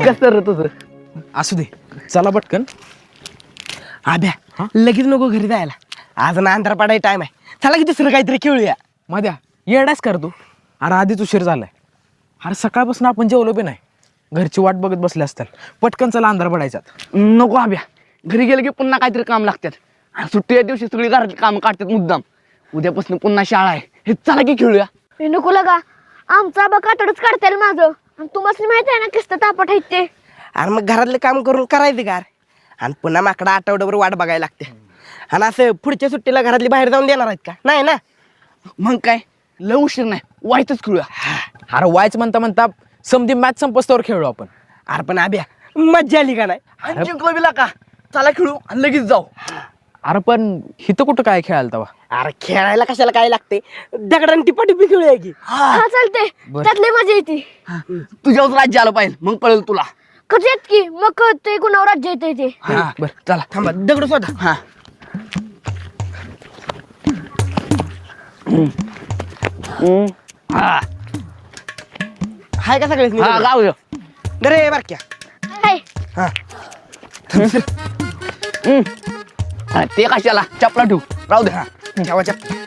कसं रे तुझं? असू दे, चला पटकन. आभ्या लगेच नको घरी जायला, आज ना अंधार पडायचा टाइम आहे. चला की दुसरं काहीतरी खेळूया. मध्या येडाच कर तू. अरे आधीच उशीर झालाय. अरे सकाळपासून आपण जेवलो बी नाही. घरची वाट बघत बसले असतात. पटकन चला, अंधार पडायच्यात. नको आभ्या, घरी गेलं की पुन्हा काहीतरी काम लागतात. आणि सुट्टीच्या दिवशी सगळी घरातली कामं काढतात मुद्दाम. उद्यापासून पुन्हा शाळा आहे. हे चला की खेळूया. नको लगा, आमचा आबा कातडच काढताय माझं. आणि तुम्हाला माहित आहे ना किस्त तापट आहेत ते. आणि मग घरातले काम करून करायचे का? आणि पुन्हा माकडा आठवड्याभर वाट बघायला लागते. आणि असं पुढच्या सुट्टीला घरातली बाहेर जाऊन देणार आहेत का? नाही ना. मग काय लय उशीर नाही, वाईटच खेळूया. अरे वायच म्हणता म्हणता समधी मॅच संपस्तवर खेळलो आपण. अरे पण आभ्या मज्जा आली का नाही? आणि जिंकलो बिला का? चला खेळू आणि लगेच जाऊ. अरे पण इथं कुठं काय खेळायला तवा? अरे खेळायला कशाला काय लागते? दगडांनी टिपाटिपी खेळूया की. हा चालते, त्यातली मजा येते. तुझ्यावर राज्य आलं पाहिजे, मग कळेल तुला. कधी येत की मग ते कुणावर राज्य येते ते. बरं चला थांबा, दगड स्वतः. हा हाय का सगळे? गाव रे बारक्या. हाय. ते कशाला चपला ठेवू? राहू दे. ठेवा चपला.